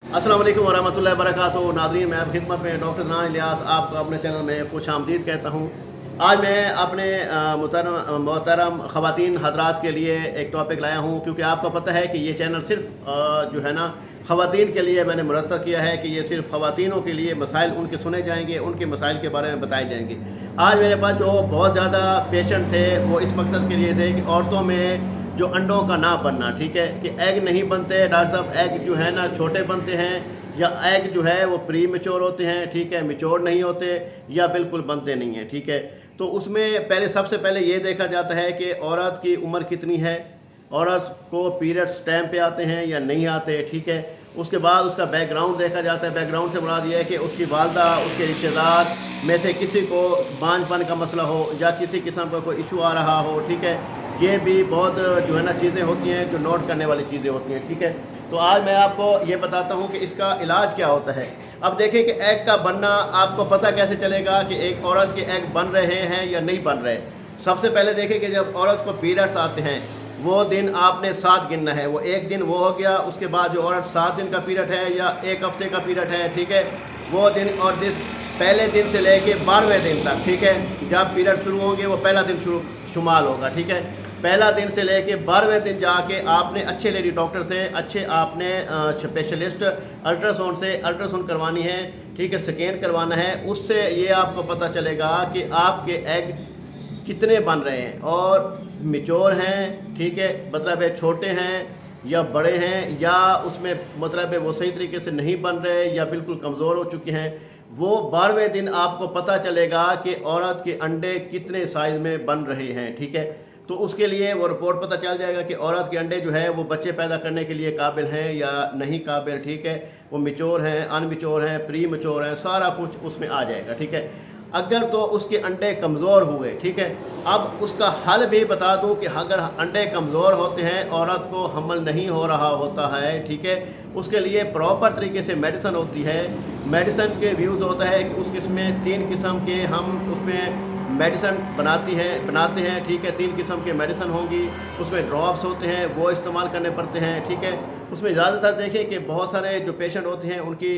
अस्सलाम वालेकुम वरहमतुल्लाहि वबरकातुहू। नाज़रीन, मैं आपकी खिदमत में डॉक्टर नाज़ इलियास आपको अपने चैनल में खुश आमदीद कहता हूँ। आज मैं अपने मोहतरम ख़वातीन हज़रात के लिए एक टॉपिक लाया हूँ, क्योंकि आपको पता है कि ये चैनल सिर्फ जो है ना ख़वातीन के लिए मैंने मुरतब किया है कि ये सिर्फ ख़वातीनों के लिए मसाइल उनके सुने जाएंगे, उनके मसाइल के बारे में बताए जाएंगे। आज मेरे पास जो बहुत ज़्यादा पेशेंट थे वो इस मकसद के लिए थे कि औरतों में जो अंडों का ना बनना, ठीक है, कि एग नहीं बनते डॉक्टर साहब, एग जो है ना छोटे बनते हैं, या एग जो है वो प्री मेच्योर होते हैं, ठीक है, मेच्योर नहीं होते, या बिल्कुल बनते नहीं हैं, ठीक है। तो उसमें सबसे पहले ये देखा जाता है कि औरत की उम्र कितनी है, औरत को पीरियड्स टाइम पे आते हैं या नहीं आते, ठीक है। उसके बाद उसका बैकग्राउंड देखा जाता है। बैकग्राउंड से मुराद ये है कि उसकी वालदा, उसके रिश्तेदार में से किसी को बांझपन का मसला हो या किसी किस्म का कोई इशू आ रहा हो, ठीक है। ये भी बहुत जो है ना चीज़ें होती हैं जो नोट करने वाली चीज़ें होती हैं, ठीक है। तो आज मैं आपको ये बताता हूँ कि इसका इलाज क्या होता है। अब देखें कि एग का बनना आपको पता कैसे चलेगा कि एक औरत के एग बन रहे हैं या नहीं बन रहे। सबसे पहले देखें कि जब औरत को पीरियड्स आते हैं वो दिन आपने 7 गिनना है। वो एक दिन वो हो गया, उसके बाद जो औरत 7 दिन का पीरियड है या 1 हफ्ते का पीरियड है, ठीक है, वो दिन और पहले दिन से लेके 12वें दिन तक, ठीक है, जब पीरियड शुरू होंगे वो पहला दिन शुमाल होगा, ठीक है। पहला दिन से लेके 12वें दिन जाके आपने अच्छे लेडी डॉक्टर से अच्छे आपने स्पेशलिस्ट अल्ट्रासाउंड से अल्ट्रासाउंड करवानी है, ठीक है, स्कैन करवाना है। उससे ये आपको पता चलेगा कि आपके एग कितने बन रहे हैं और मेच्योर हैं, ठीक है, मतलब है छोटे हैं या बड़े हैं, या उसमें मतलब है वो सही तरीके से नहीं बन रहे या बिल्कुल कमज़ोर हो चुके हैं। वो 12वें दिन आपको पता चलेगा कि औरत के अंडे कितने साइज़ में बन रहे हैं, ठीक है। तो उसके लिए वो रिपोर्ट पता चल जाएगा कि औरत के अंडे जो है वो बच्चे पैदा करने के लिए काबिल हैं या नहीं काबिल, ठीक है, वो मेच्योर हैं, अनमेच्योर हैं, प्री मेच्योर हैं, सारा कुछ उसमें आ जाएगा, ठीक है। अगर तो उसके अंडे कमज़ोर हुए, ठीक है, अब उसका हल भी बता दूं कि अगर अंडे कमज़ोर होते हैं, औरत को हमल नहीं हो रहा होता है, ठीक है, उसके लिए प्रॉपर तरीके से मेडिसिन होती है। मेडिसिन के व्यूज़ होता है कि उसमें 3 किस्म के हम उसमें मेडिसिन बनाते हैं, ठीक है, 3 किस्म के मेडिसिन होंगी। उसमें ड्रॉप्स होते हैं, वो इस्तेमाल करने पड़ते हैं, ठीक है। उसमें ज़्यादातर देखें कि बहुत सारे जो पेशेंट होते हैं उनकी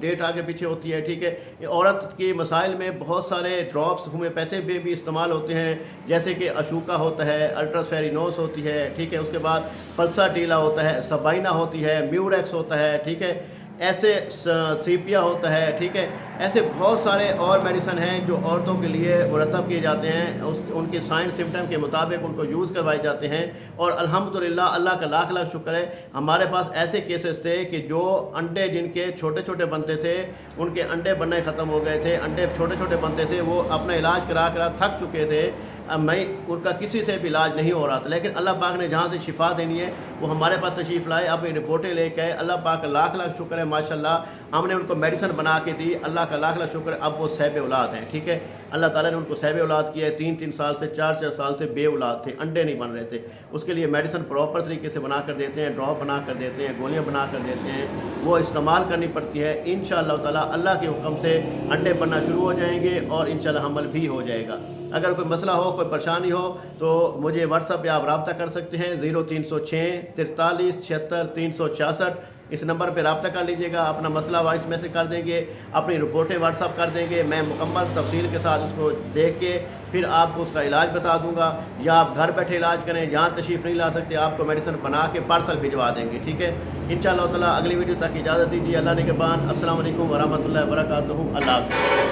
डेट आगे पीछे होती है, ठीक है। औरत के मसाइल में बहुत सारे ड्रॉप्स होम्योपैथी में भी इस्तेमाल होते हैं, जैसे कि अशूका होता है, अल्ट्रास्फेरिनोस होती है, ठीक है, उसके बाद पल्साटीला होता है, सबाइना होती है, म्यूरेक्स होता है, ठीक है, ऐसे सीपिया होता है, ठीक है। ऐसे बहुत सारे और मेडिसिन हैं जो औरतों के लिए मुरतब किए जाते हैं, उनके साइन सिम्टम के मुताबिक उनको यूज़ करवाए जाते हैं। और अल्हम्दुलिल्लाह अल्लाह का लाख लाख शुक्र है, हमारे पास ऐसे केसेस थे कि जो अंडे जिनके छोटे छोटे बनते थे उनके अंडे बनने ख़त्म हो गए थे, अंडे छोटे छोटे बनते थे, वो अपना इलाज करा करा थक चुके थे। अब मैं उनका किसी से भी इलाज नहीं हो रहा था, लेकिन अल्लाह पाक ने जहाँ से शिफा देनी है वो हमारे पास तशरीफ़ लाए। अब ये रिपोर्टें लेके आए, अल्लाह पाक का लाख लाख शुक्र है, माशाल्लाह हमने उनको मेडिसिन बना के दी, अल्लाह का लाख लाख शुक्र है। अब वो सहब औलाद हैं, ठीक है, अल्लाह ताला ने उनको सहब औलाद किया है। 3-3 साल से 4-4 साल से बे औलाद थे, अंडे नहीं बन रहे थे। उसके लिए मेडिसिन प्रॉपर तरीके से बना कर देते हैं, ड्रॉप बना कर देते हैं, गोलियाँ बना कर देते हैं, वो इस्तेमाल करनी पड़ती है। इंशाअल्लाह ताला अल्लाह के हुक्म से अंडे बनना शुरू हो जाएंगे और इंशाअल्लाह हमल भी हो जाएगा। अगर कोई मसला हो, कोई परेशानी हो तो मुझे व्हाट्सएप पे आप रब्ता कर सकते हैं। 0306 43 76 366 इस नंबर पे रब्ता कर लीजिएगा। अपना मसला वॉइस मैसेज कर देंगे, अपनी रिपोर्टें व्हाट्सअप कर देंगे, मैं मुकम्मल तफसील के साथ उसको देख के फिर आपको उसका इलाज बता दूंगा। या आप घर बैठे इलाज करें, जहाँ तशरीफ़ नहीं ला सकते आपको मेडिसिन बना के पार्सल भिजवा देंगे, ठीक है। इंशाअल्लाह ताला अगली वीडियो तक इजाज़त दीजिए। अल्लाह निगहबान। अस्सलाम वालेकुम वरहमतुल्लाहि वबरकातुहू। अल्लाह हाफ़िज़।